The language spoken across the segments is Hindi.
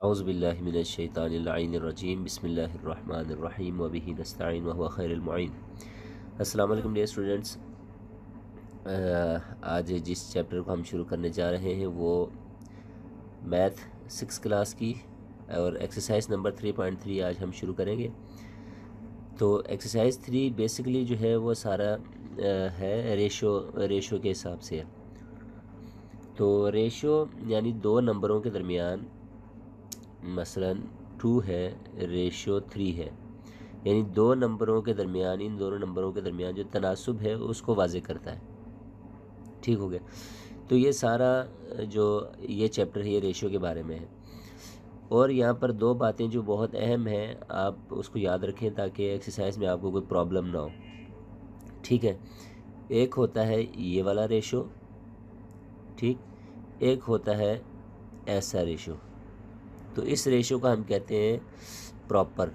औज़ुबिल्लाहि मिनश्शैतानिर्रजीम बिस्मिल्लाहिर्रहमानिर्रहीम व बिही नस्तईन व हुवा खैरुल मुईन। अस्सलाम वालेकुम डियर स्टूडेंट्स। आज जिस चैप्टर को हम शुरू करने जा रहे हैं वो मैथ 6 क्लास की और एक्सरसाइज नंबर 3.3 आज हम शुरू करेंगे। तो एक्सरसाइज 3 बेसिकली जो है वो सारा है रेशो के हिसाब से है। तो रेशो यानी दो नंबरों के दरमियान, मसलन 2 है, रेशो 3 है, यानी दो नंबरों के दरमियान, इन दोनों नंबरों के दरमियान जो तनासुब है उसको वाज़े करता है। ठीक हो गया। तो ये सारा जो ये चैप्टर है ये रेशो के बारे में है। और यहाँ पर दो बातें जो बहुत अहम हैं, आप उसको याद रखें ताकि एक्सरसाइज में आपको कोई प्रॉब्लम ना हो। ठीक है, एक होता है ये वाला रेशो, ठीक, एक होता है ऐसा रेशो। तो इस रेशो का हम कहते हैं प्रॉपर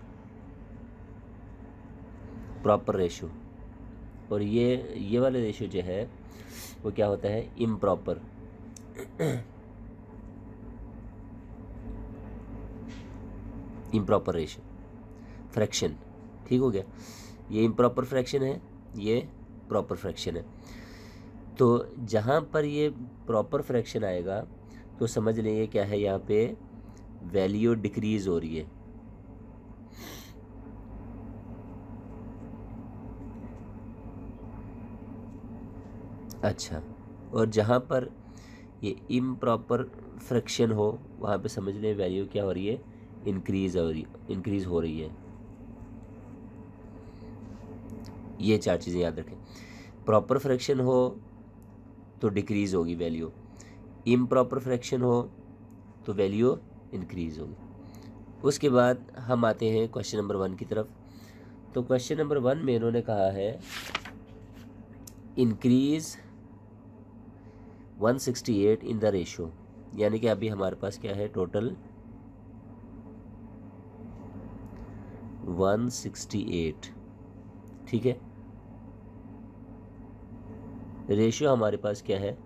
रेशो, और ये वाला रेशो जो है वो क्या होता है, इम्प्रॉपर। Improper ratio fraction. ठीक हो गया, ये इम्प्रॉपर फ्रैक्शन है, ये प्रॉपर फ्रैक्शन है। तो जहाँ पर ये प्रॉपर फ्रैक्शन आएगा तो समझ लें ये क्या है, यहाँ पे वैल्यू डिक्रीज हो रही है। अच्छा, और जहाँ पर ये इम्प्रॉपर फ्रैक्शन हो वहाँ पे समझ लें वैल्यू क्या हो रही है, इंक्रीज हो रही है। ये चार चीज़ें याद रखें। प्रॉपर फ्रैक्शन हो तो डिक्रीज होगी वैल्यू, इम्प्रॉपर फ्रैक्शन हो तो वैल्यू इंक्रीज होगी। उसके बाद हम आते हैं क्वेश्चन नंबर 1 की तरफ। तो क्वेश्चन नंबर 1 में इन्होंने कहा है इंक्रीज 168 इन द रेशो, यानी कि अभी हमारे पास क्या है, टोटल 168। ठीक है, रेशियो हमारे पास क्या है,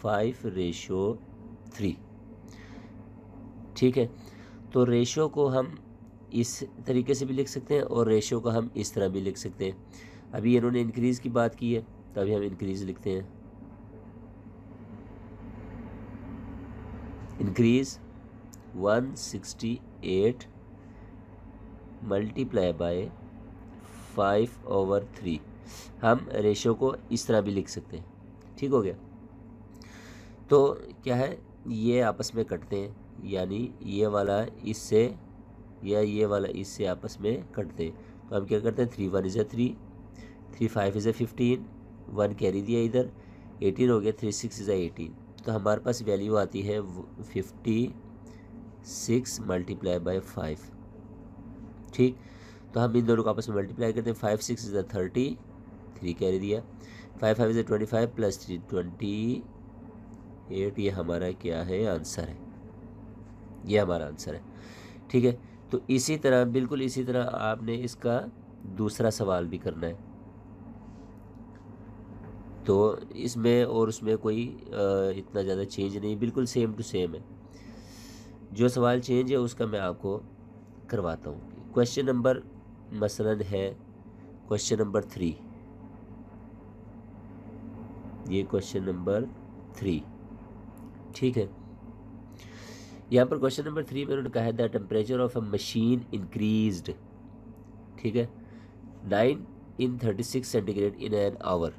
5:3। ठीक है, तो रेशियो को हम इस तरीके से भी लिख सकते हैं और रेशियो को हम इस तरह भी लिख सकते हैं। अभी इन्होंने इंक्रीज़ की बात की है तो अभी हम इंक्रीज़ लिखते हैं। Increase 168 multiply by 5/3। हम रेशियो को इस तरह भी लिख सकते हैं। ठीक हो गया। तो क्या है, ये आपस में कटते हैं, यानी ये वाला इससे या ये वाला इससे आपस में कटते हैं। तो हम क्या करते हैं, 3 1 = 3, 3 5 = 15, 1 कैरी दिया इधर, 18 हो गया, 3 6 = 18। तो हमारे पास वैल्यू आती है 56 मल्टीप्लाई बाय 5। ठीक, तो हम इन दोनों को आपस में मल्टीप्लाई करते हैं। 5 6 = 30, 3 कैरी दिया, 5 5 = 25 प्लस 3 28। ये हमारा क्या है, आंसर है। ये हमारा आंसर है। ठीक है, तो इसी तरह, बिल्कुल इसी तरह आपने इसका दूसरा सवाल भी करना है। तो इसमें और उसमें कोई इतना ज़्यादा चेंज नहीं, बिल्कुल सेम टू सेम है। जो सवाल चेंज है उसका मैं आपको करवाता हूँ। क्वेश्चन नंबर मसलन है क्वेश्चन नंबर 3, ये क्वेश्चन नंबर 3। ठीक है, यहाँ पर क्वेश्चन नंबर 3 में उन्होंने कहा है the temperature of a machine increased, ठीक है, 9 × 36 सेंटीग्रेड इन एन आवर।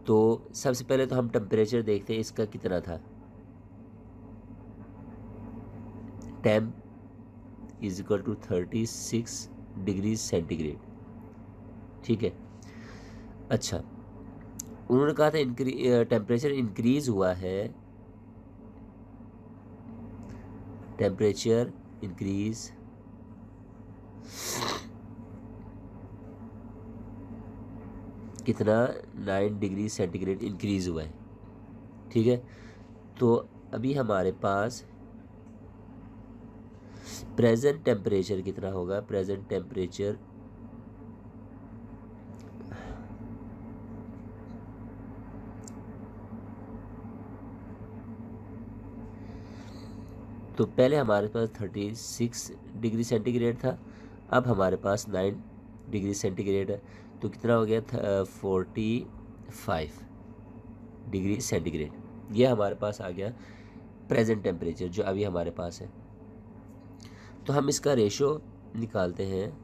तो सबसे पहले तो हम टेम्परेचर देखते हैं इसका कितना था। Temp = 36 degree centigrade. ठीक है, अच्छा, उन्होंने कहा था टेम्परेचर इंक्रीज हुआ है, टेम्परेचर इंक्रीज कितना, 9 डिग्री सेंटीग्रेड इंक्रीज हुआ है। ठीक है, तो अभी हमारे पास प्रेजेंट टेम्परेचर कितना होगा, प्रेजेंट टेम्परेचर तो पहले हमारे पास 36 डिग्री सेंटीग्रेड था, अब हमारे पास 9 डिग्री सेंटीग्रेड है, तो कितना हो गया था 45 डिग्री सेंटीग्रेड। ये हमारे पास आ गया प्रेजेंट टेम्परेचर जो अभी हमारे पास है। तो हम इसका रेशो निकालते हैं।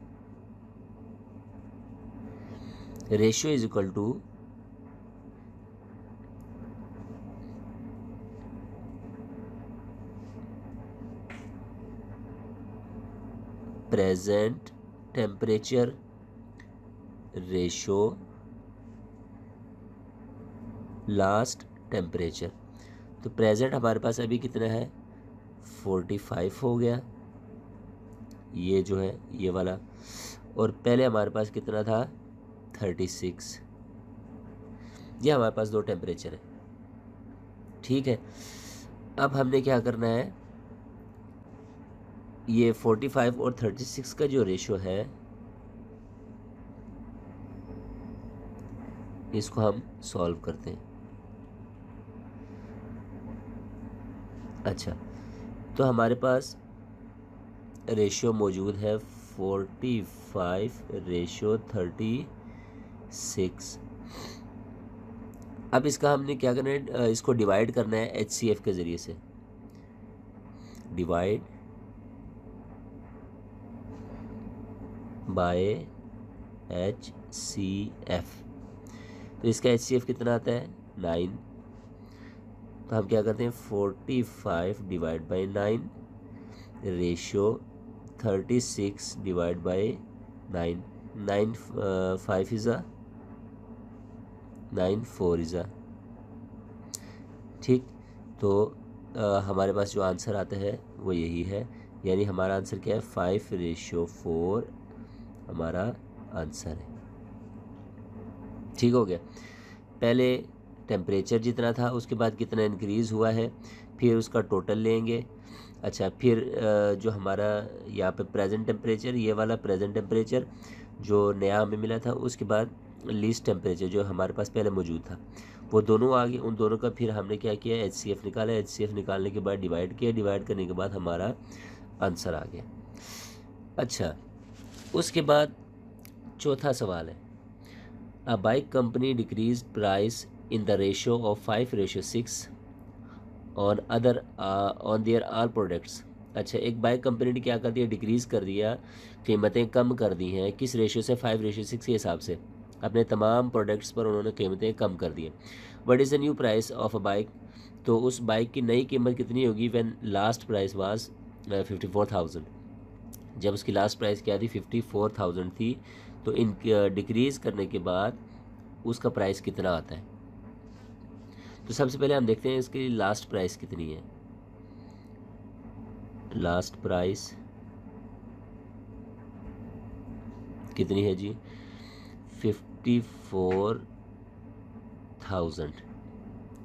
Ratio is equal to present temperature ratio last temperature. तो प्रेजेंट हमारे पास अभी कितना है 45 हो गया, ये जो है ये वाला, और पहले हमारे पास कितना था 36। ये हमारे पास दो टेम्परेचर है, ठीक है। अब हमने क्या करना है, ये 45 और 36 का जो रेशो है इसको हम सॉल्व करते हैं। अच्छा, तो हमारे पास रेशियो मौजूद है 45 रेशियो 36। अब इसका हमने क्या करना है, इसको डिवाइड करना है HCF के ज़रिए से। Divide by HCF। तो इसका HCF कितना आता है 9। तो हम क्या करते हैं 45 divide by 9 ratio 36 divide by 9। 9 5 is 9 4 is ठीक। तो हमारे पास जो आंसर आता है वो यही है, यानी हमारा आंसर क्या है 5:4 हमारा आंसर है। ठीक हो गया। पहले टेम्परेचर जितना था उसके बाद कितना इंक्रीज़ हुआ है, फिर उसका टोटल लेंगे। अच्छा, फिर जो हमारा यहाँ पे प्रेजेंट टेम्परेचर, ये वाला प्रेजेंट टेम्परेचर जो नया हमें मिला था, उसके बाद लीस्ट टेम्परेचर जो हमारे पास पहले मौजूद था, वो दोनों आ गए। उन दोनों का फिर हमने क्या किया HCF निकाला। HCF निकालने के बाद डिवाइड किया, डिवाइड करने के बाद हमारा आंसर आ गया। अच्छा, उसके बाद चौथा सवाल है, a bike company decrease price in the ratio of 5:6 on other on their all products. अच्छा, एक बाइक कंपनी ने क्या कर दिया, डिक्रीज़ कर दिया, कीमतें कम कर दी हैं। किस रेशियो से 5:6 के हिसाब से अपने तमाम प्रोडक्ट्स पर उन्होंने कीमतें कम कर दी हैं। What is the new price of a bike. तो उस बाइक की नई कीमत कितनी होगी व्हेन लास्ट प्राइस वाज 54,000। जब उसकी लास्ट प्राइस क्या थी 54,000 थी, तो इन डिक्रीज़ करने के बाद उसका प्राइस कितना आता है। तो सबसे पहले हम देखते हैं इसकी लास्ट प्राइस कितनी है। लास्ट प्राइस कितनी है जी 54,000।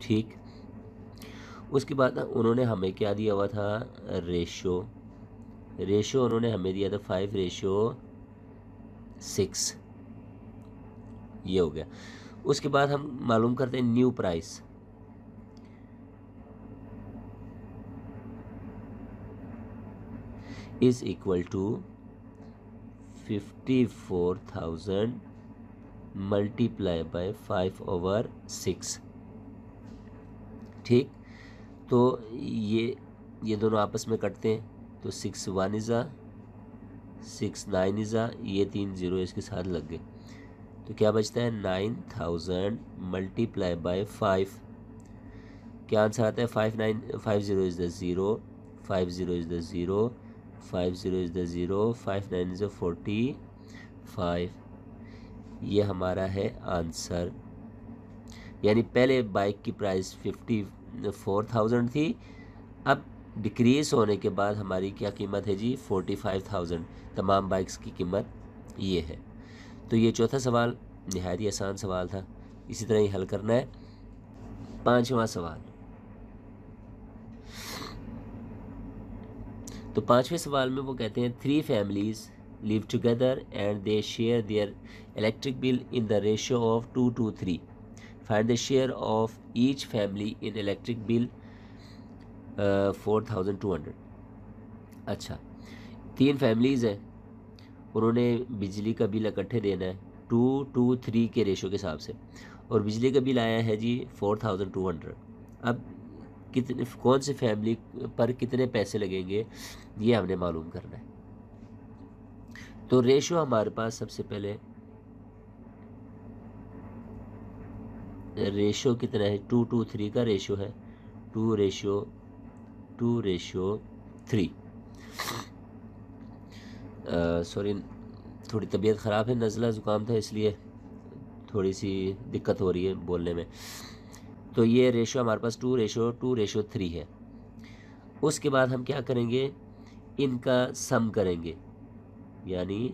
ठीक, उसके बाद उन्होंने हमें क्या दिया हुआ था रेशो उन्होंने हमें दिया था 5:6, ये हो गया। उसके बाद हम मालूम करते हैं new price. Is equal to 54,000 multiply by 5/6। ठीक, तो ये दोनों आपस में कटते हैं, तो 6 1 इज़ा 6 9 इज़ा, ये 3 0 इसके साथ लग गए, तो क्या बचता है 9,000 मल्टीप्लाई बाय 5। क्या आंसर आता है 5 0 is the 0, 5 0 is the 0, 5 0 is the 0, 5 9 is the 45। ये हमारा है आंसर। यानी पहले बाइक की प्राइस 54,000 थी, अब डिक्रीज़ होने के बाद हमारी क्या कीमत है जी 45,000। तमाम बाइक्स की कीमत ये है। तो ये चौथा सवाल नहायत ही आसान सवाल था, इसी तरह ही हल करना है। पांचवा सवाल, तो पांचवें सवाल में वो कहते हैं 3 families live together and they share their electric bill in the ratio of 2:3. Find the share of each family in electric bill 4,200. अच्छा, 3 फैमिलीज़ हैं, उन्होंने बिजली का बिल इकट्ठे देना है 2:3 के रेशो के हिसाब से, और बिजली का बिल आया है जी 4200। अब कितने, कौन सी फैमिली पर कितने पैसे लगेंगे, ये हमने मालूम करना है। तो रेशो हमारे पास सबसे पहले रेशो कितना है, 2:3 का रेशो है, 2:3। सॉरी, थोड़ी तबीयत ख़राब है, नज़ला ज़ुकाम था, इसलिए थोड़ी सी दिक्कत हो रही है बोलने में। तो ये रेशो हमारे पास 2:3 है। उसके बाद हम क्या करेंगे, इनका सम करेंगे, यानी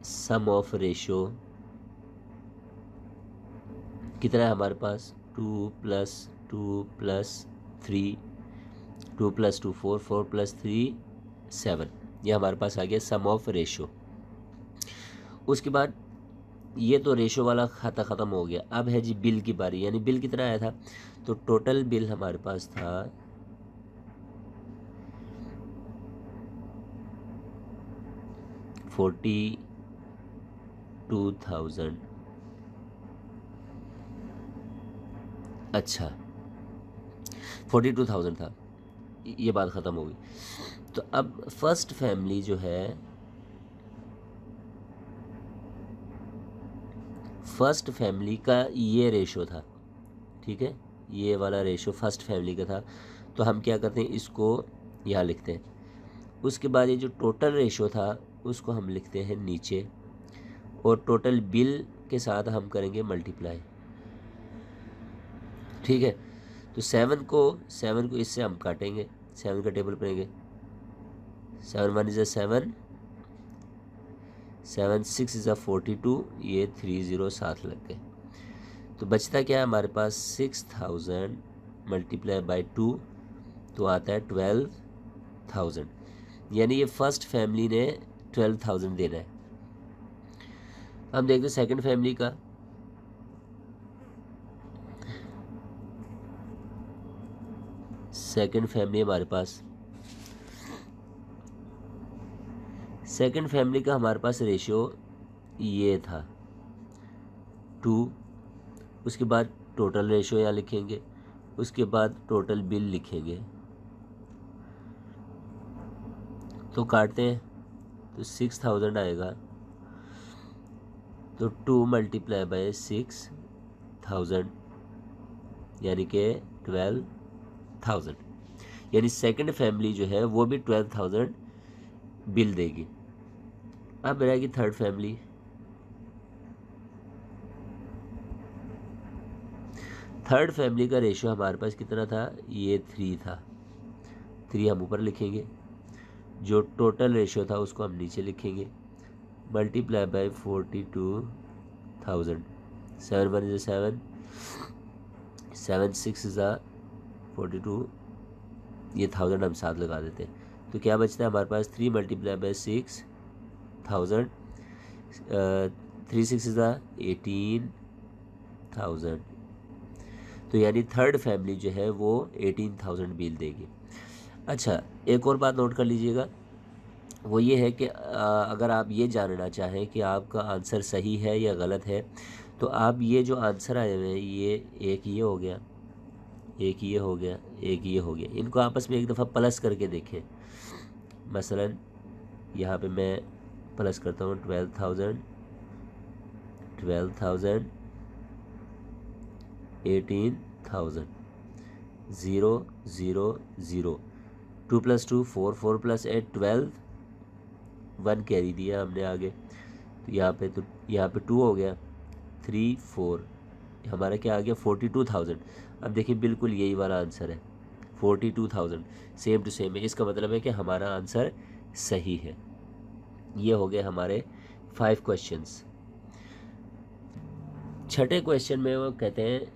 सम ऑफ रेशो कितना है हमारे पास, 2 + 2 + 3, 2 + 2 4, 4 + 3 7, ये हमारे पास आ गया सम ऑफ रेशो। उसके बाद ये तो रेशो वाला खाता ख़त्म हो गया। अब है जी बिल की बारी, यानी बिल कितना आया था, तो टोटल बिल हमारे पास था 42,000। अच्छा, 42,000 था, ये बात ख़त्म हो गई। तो अब फर्स्ट फैमिली जो है, फर्स्ट फैमिली का ये रेशो था, ठीक है, ये वाला रेशो फर्स्ट फैमिली का था। तो हम क्या करते हैं, इसको यहाँ लिखते हैं। उसके बाद ये जो टोटल रेशो था उसको हम लिखते हैं नीचे, और टोटल बिल के साथ हम करेंगे मल्टीप्लाई, ठीक है। तो 7 को इससे हम काटेंगे, 7 का टेबल पढ़ेंगे, 7 1 = 7, 7 6 = 42, ये 3 0 साथ लग गए। तो बचता क्या है हमारे पास, 6000 × 2, तो आता है 12,000, यानी ये फर्स्ट फैमिली ने 12,000 देना है। हम देखते हैं सेकंड फैमिली का। सेकंड फैमिली हमारे पास, सेकंड फैमिली का हमारे पास रेशियो ये था 2। उसके बाद टोटल रेशियो यहाँ लिखेंगे, उसके बाद टोटल बिल लिखेंगे, तो काटते हैं तो 6000 आएगा, तो 2 × 6,000 यानी कि 12,000, यानी सेकंड फैमिली जो है वो भी 12,000 बिल देगी। अब रहेगी थर्ड फैमिली। थर्ड फैमिली का रेशियो हमारे पास कितना था, ये 3 था, 3 हम ऊपर लिखेंगे, जो टोटल रेशियो था उसको हम नीचे लिखेंगे, मल्टीप्लाई बाय 42,000, 7 1 = 7, 7 6 = 42, ये 1000 हम साथ लगा देते हैं। तो क्या बचता है हमारे पास, 3 × 6,000, 3 6 = 18,000, तो यानी थर्ड फैमिली जो है वो 18,000 बिल देगी। अच्छा, एक और बात नोट कर लीजिएगा, वो ये है कि अगर आप ये जानना चाहें कि आपका आंसर सही है या गलत है, तो आप ये जो आंसर आए हुए हैं, ये एक ये हो गया, एक ये हो गया, एक ये हो गया, इनको आपस में एक दफ़ा प्लस करके देखें। मसलन यहाँ पे मैं प्लस करता हूँ 12,000, 18,000, 0 0 0, 2 + 2 4, 4 + 8 12, 1 कैरी दिया हमने आगे, तो यहाँ पे 2 हो गया, 3 4, हमारा क्या आ गया 42,000। अब देखिए बिल्कुल यही वाला आंसर है, 42,000 सेम टू सेम है। इसका मतलब है कि हमारा आंसर सही है। ये हो गए हमारे 5 क्वेश्चंस। छठे क्वेश्चन में वो कहते हैं,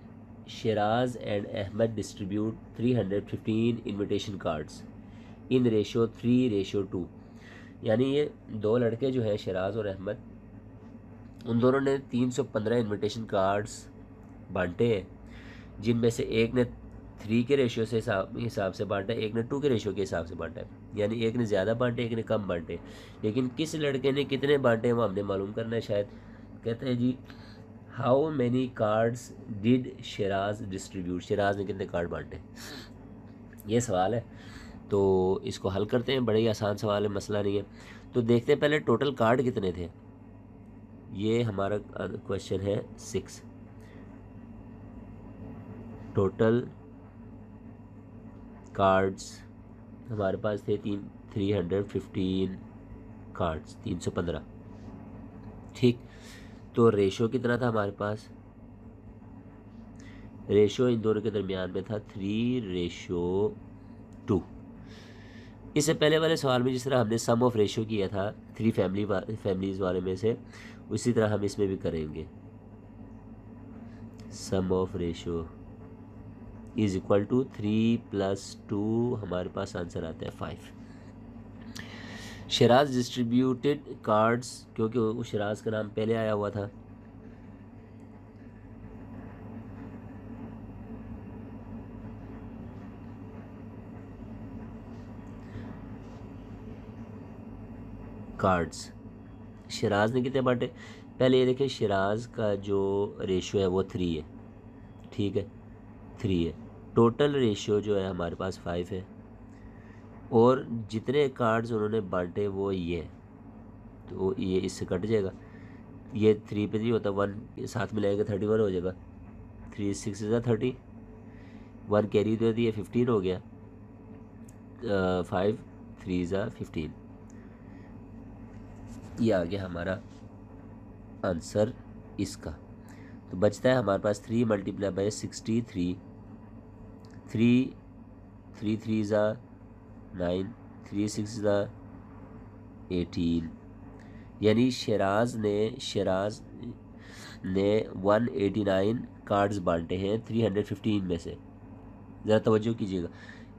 Shiraz and Ahmed distribute 315 invitation cards in ratio 3:2, यानी ये दो लड़के जो हैं शिराज और अहमद, उन दोनों ने 315 इनविटेशन कार्ड्स बांटे हैं, जिनमें से एक ने 3 के रेशियो से हिसाब से बांटा है, एक ने 2 के रेशियो के हिसाब से बांटा है, यानी एक ने ज़्यादा बांटे एक ने कम बांटे। लेकिन किस लड़के ने कितने बांटे वो हमने मालूम करना है शायद। कहते हैं जी how many cards did Shiraz distribute, Shiraz ने कितने कार्ड बांटे, ये सवाल है। तो इसको हल करते हैं, बड़े ही आसान सवाल है, मसला नहीं है। तो देखते हैं पहले टोटल कार्ड कितने थे। ये हमारा क्वेश्चन है 6। टोटल कार्ड्स हमारे पास थे 315 कार्ड्स, 315। ठीक, तो रेशो कितना था हमारे पास, रेशो इन दोनों के दरमियान में था 3:2। इससे पहले वाले सवाल में जिस तरह हमने सम ऑफ रेशो किया था 3 फैमिलीज़ वाले में से, उसी तरह हम इसमें भी करेंगे। Sum of ratio is equal to 3 + 2, हमारे पास आंसर आता है 5। शिराज डिस्ट्रीब्यूटेड कार्ड्स, क्योंकि वो शिराज का नाम पहले आया हुआ था। कार्ड्स शिराज ने कितने बांटे, पहले ये देखें शिराज का जो रेशियो है वो 3 है, ठीक है 3 है। टोटल रेशियो जो है हमारे पास 5 है, और जितने कार्ड्स उन्होंने बांटे वो ये है, तो ये इससे कट जाएगा, ये 3 पे नहीं होता, 1 साथ में लगेगा 31 हो जाएगा। 3 6 ज़ा 30, 1 कैरी दे दिए 15 हो गया, 5 3 ज़ा 15, ये आ गया हमारा आंसर इसका। तो बचता है हमारे पास 3 × 63, 3 3 ज़ा 9, 3 6 ज़ा 18, यानी शिराज ने 189 कार्ड्स बांटे हैं 315 में से। ज़रा तवज्जो कीजिएगा,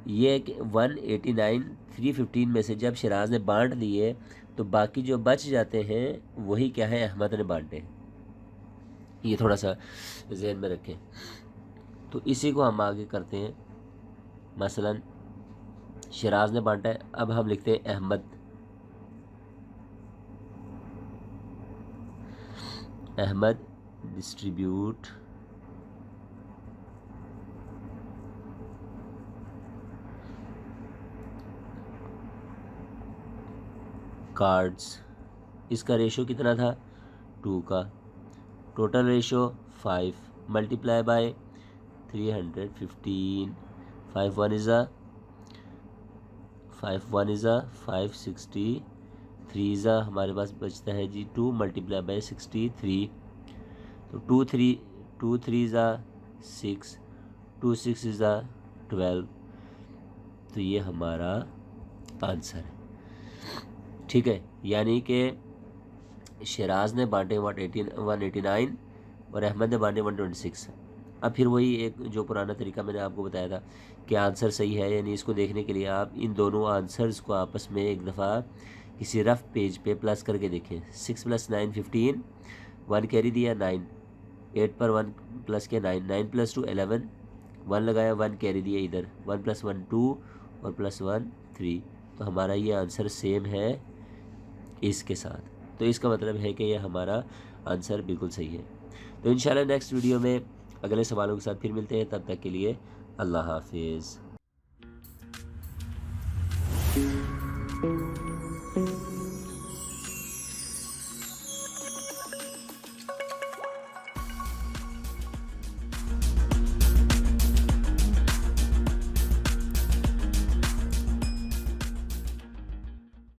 ये कि 189 315 में से जब शिराज ने बांट दिए तो बाकी जो बच जाते हैं वही क्या है, अहमद ने बांटे हैं। ये थोड़ा सा जहन में रखें। तो इसी को हम आगे करते हैं। मसलन शिराज ने बांटा है, अब हम लिखते हैं अहमद डिस्ट्रीब्यूट कार्ड्स। इसका रेशो कितना था, 2 का। टोटल रेशो 5 × 315, 5 1 ज़ा 560, 3 ज़ा हमारे पास बचता है जी 2 × 63, तो 2 3 ज़ा 6, 2 6 ज़ा 12, तो ये हमारा आंसर है। ठीक है, यानी कि शिराज ने बांटे 189 और अहमद ने बांटे 126। अब फिर वही एक जो पुराना तरीका मैंने आपको बताया था कि आंसर सही है, यानी इसको देखने के लिए आप इन दोनों आंसर्स को आपस में एक दफ़ा किसी रफ पेज पे प्लस करके देखें। 6 + 9 15, 1 कैरी दिया 9, 8 पर 1 प्लस किया 9, 9 + 2 11, 1 लगाया 1 कैरी दिया इधर, 1 + 1 2 और +1 3, तो हमारा ये आंसर सेम है इसके साथ। तो इसका मतलब है कि ये हमारा आंसर बिल्कुल सही है। तो इंशाल्लाह नेक्स्ट वीडियो में अगले सवालों के साथ फिर मिलते हैं, तब तक के लिए अल्लाह हाफिज़।